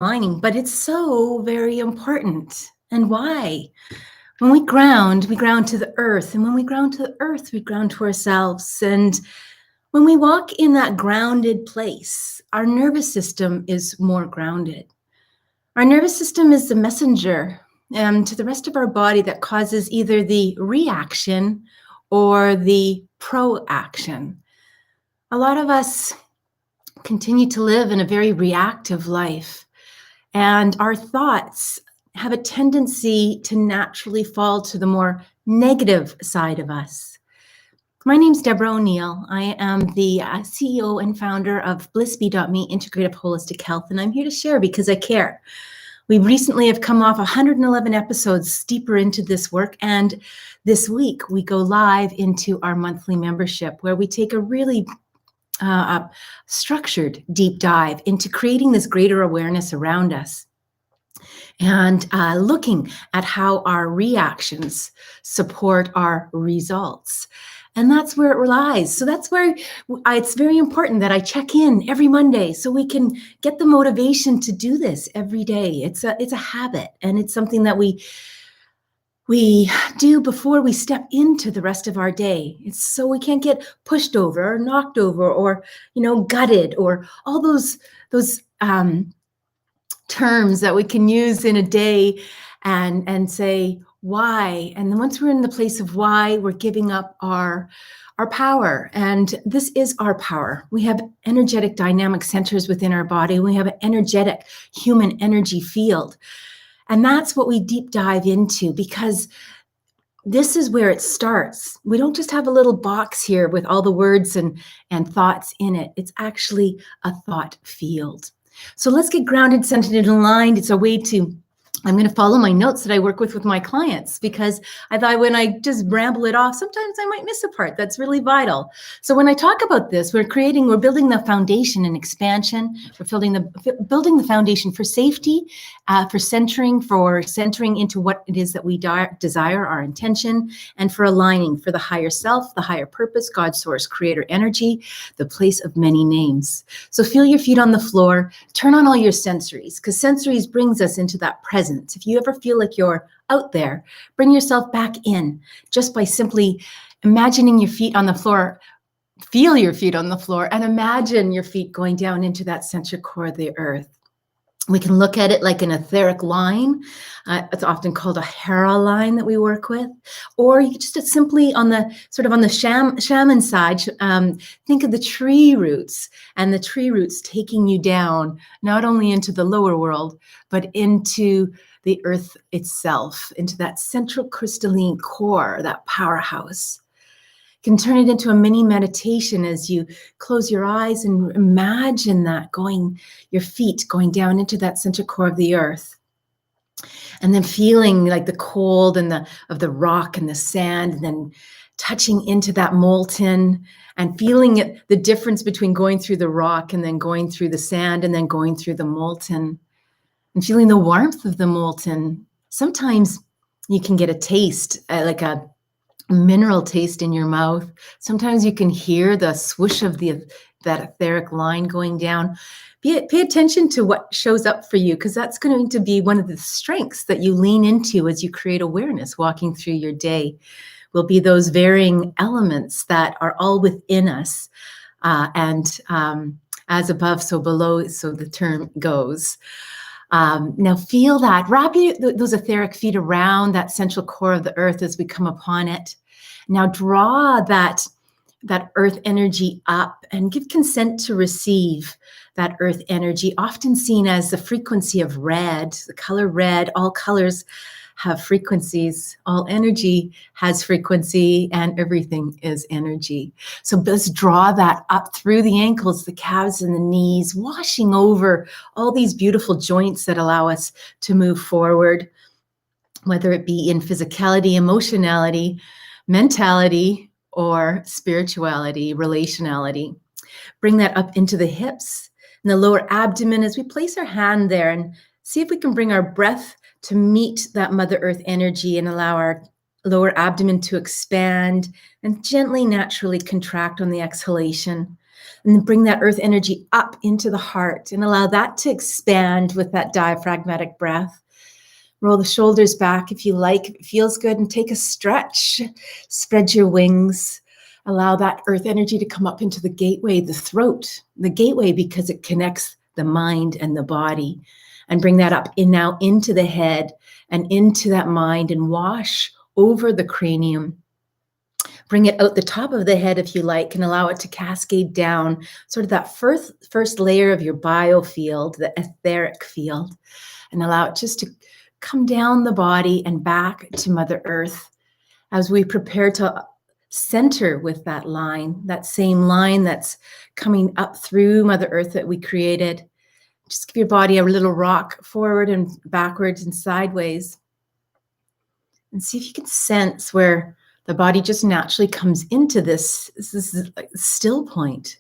lining, but it's so very important. And why? When we ground to the earth. And when we ground to the earth, we ground to ourselves. And when we walk in that grounded place, our nervous system is more grounded. Our nervous system is the messenger to the rest of our body that causes either the reaction or the proaction. A lot of us continue to live in a very reactive life, and our thoughts have a tendency to naturally fall to the more negative side of us. My name's Deborah O'Neill. I am the CEO and founder of BlissBe.me Integrative Holistic Health, and I'm here to share because I care. We recently have come off 111 episodes deeper into this work, and this week we go live into our monthly membership where we take a really structured deep dive into creating this greater awareness around us and looking at how our reactions support our results. And that's where it lies. So that's where it's very important that I check in every Monday so we can get the motivation to do this every day. It's a habit, and it's something that we do before we step into the rest of our day. It's so we can't get pushed over or knocked over or, gutted or all those terms that we can use in a day and say why. And then once we're in the place of why, we're giving up our power. And this is our power. We have energetic dynamic centers within our body. We have an energetic human energy field. And that's what we deep dive into, because this is where it starts. We don't just have a little box here with all the words and thoughts in it. It's actually a thought field. So let's get grounded, centered, and aligned. It's a way to, I'm going to follow my notes that I work with my clients, because I thought when I just ramble it off, sometimes I might miss a part that's really vital. So when I talk about this, we're building the foundation and expansion. We're building the foundation for safety, for centering into what it is that we desire, our intention, and for aligning for the higher self, the higher purpose, God, source, creator, energy, the place of many names. So feel your feet on the floor, turn on all your sensories, because sensories brings us into that presence. If you ever feel like you're out there, bring yourself back in just by simply imagining your feet on the floor. Feel your feet on the floor and imagine your feet going down into that center core of the earth. We can look at it like an etheric line. It's often called a hera line that we work with. Or you just simply on the shaman side, think of the tree roots, and the tree roots taking you down, not only into the lower world, but into the earth itself, into that central crystalline core, that powerhouse. You can turn it into a mini meditation as you close your eyes and imagine that your feet going down into that center core of the earth. And then feeling like the cold of the rock and the sand, and then touching into that molten and feeling the difference between going through the rock and then going through the sand and then going through the molten, and feeling the warmth of the molten. Sometimes you can get a taste, like a mineral taste in your mouth. Sometimes you can hear the swoosh of that etheric line going down. Pay attention to what shows up for you, because that's going to be one of the strengths that you lean into as you create awareness walking through your day. Will be those varying elements that are all within us, and as above, so below, so the term goes. Now feel that. Wrap those etheric feet around that central core of the earth as we come upon it. Now draw that earth energy up and give consent to receive that earth energy, often seen as the frequency of red, the color red. All colors have frequencies. All energy has frequency, and everything is energy. So let's draw that up through the ankles, the calves, and the knees, washing over all these beautiful joints that allow us to move forward, whether it be in physicality, emotionality, mentality, or spirituality, relationality. Bring that up into the hips and the lower abdomen as we place our hand there, and see if we can bring our breath to meet that Mother Earth energy and allow our lower abdomen to expand and gently, naturally contract on the exhalation. And then bring that earth energy up into the heart and allow that to expand with that diaphragmatic breath. Roll the shoulders back if you like, if it feels good, and take a stretch. Spread your wings. Allow that earth energy to come up into the gateway, the throat, the gateway, because it connects the mind and the body. And bring that up in now into the head and into that mind and wash over the cranium. Bring it out the top of the head if you like, and allow it to cascade down, sort of that first layer of your biofield, the etheric field, and allow it just to come down the body and back to Mother Earth as we prepare to center with that line, that same line that's coming up through Mother Earth that we created. Just give your body a little rock forward and backwards and sideways. And see if you can sense where the body just naturally comes into this is like still point,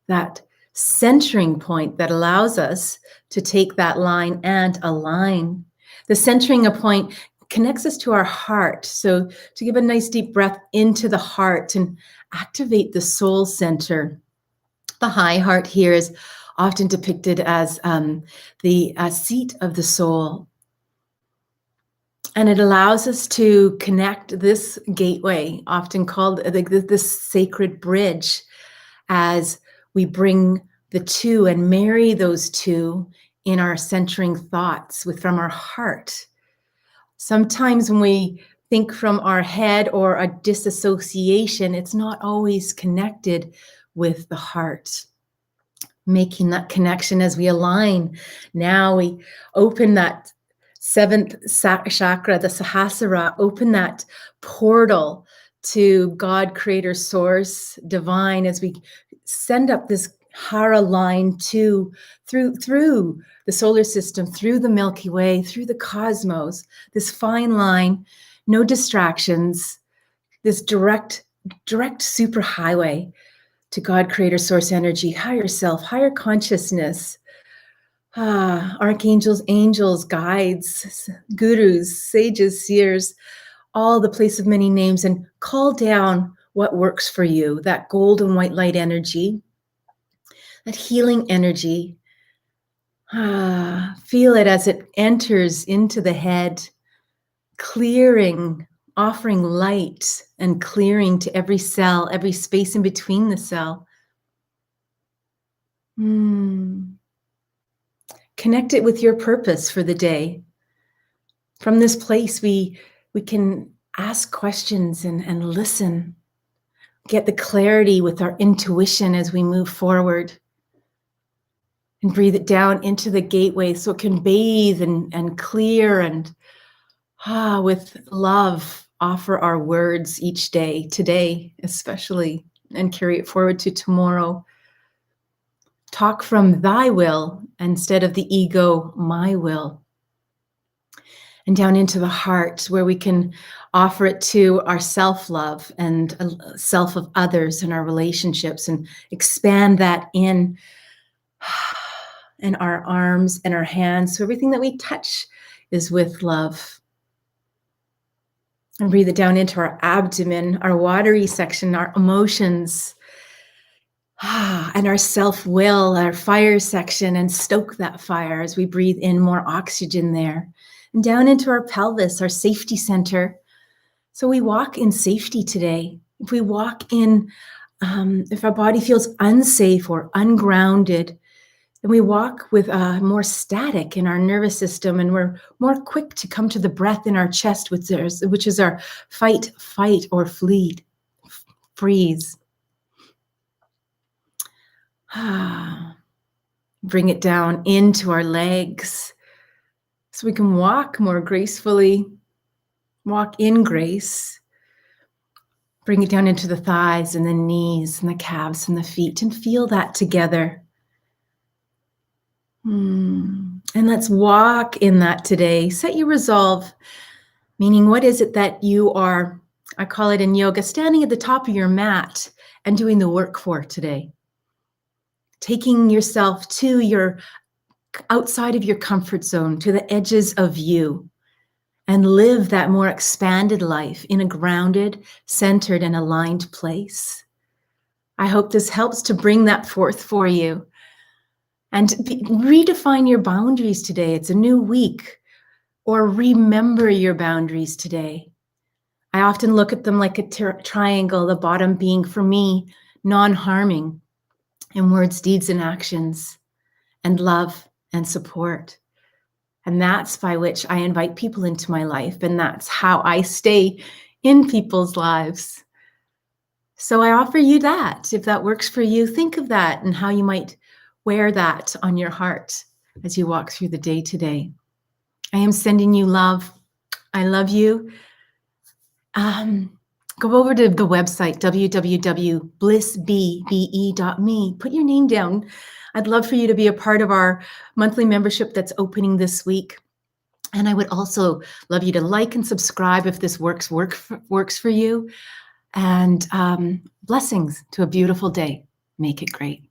that centering point that allows us to take that line and align. The centering point connects us to our heart. So to give a nice deep breath into the heart and activate the soul center. The high heart here is often depicted as the seat of the soul. And it allows us to connect this gateway, often called this sacred bridge, as we bring the two and marry those two in our centering thoughts from our heart. Sometimes when we think from our head or a disassociation, it's not always connected with the heart. Making that connection as we align. Now we open that seventh chakra, the Sahasrara, open that portal to God, Creator, Source, Divine, as we send up this Hara line through the solar system, through the Milky Way, through the cosmos, this fine line, no distractions, this direct superhighway to God, Creator, Source, Energy, higher self, higher consciousness, archangels, angels, guides, gurus, sages, seers, all the place of many names, and call down what works for you, that gold and white light energy, that healing energy. Feel it as it enters into the head, clearing, offering light and clearing to every cell, every space in between the cell. Connect it with your purpose for the day. From this place, we can ask questions and listen, get the clarity with our intuition as we move forward, and breathe it down into the gateway so it can bathe and clear and with love offer our words each day, today especially, and carry it forward to tomorrow. Talk from thy will instead of the ego, my will. And down into the heart where we can offer it to our self-love and self of others in our relationships, and expand that in our arms and our hands. So everything that we touch is with love. And breathe it down into our abdomen, our watery section, our emotions, and our self-will, our fire section, and stoke that fire as we breathe in more oxygen there. And down into our pelvis, our safety center. So we walk in safety today. If we walk in, if our body feels unsafe or ungrounded, then we walk with more static in our nervous system, and we're more quick to come to the breath in our chest, which is our fight, or freeze. Bring it down into our legs so we can walk more gracefully, walk in grace. Bring it down into the thighs and the knees and the calves and the feet, and feel that together. And let's walk in that today. Set your resolve, meaning what is it that you are, I call it in yoga, standing at the top of your mat and doing the work for today. Taking yourself to your outside of your comfort zone, to the edges of you, and live that more expanded life in a grounded, centered, and aligned place. I hope this helps to bring that forth for you. And redefine your boundaries today. It's a new week. Or remember your boundaries today. I often look at them like a triangle, the bottom being, for me, non-harming in words, deeds, and actions, and love and support. And that's by which I invite people into my life, and that's how I stay in people's lives. So I offer you that. If that works for you, think of that and how you might wear that on your heart as you walk through the day today. I am sending you love. I love you. Go over to the website, www.blissbe.me. Put your name down. I'd love for you to be a part of our monthly membership that's opening this week. And I would also love you to like and subscribe if this works for you. And blessings to a beautiful day. Make it great.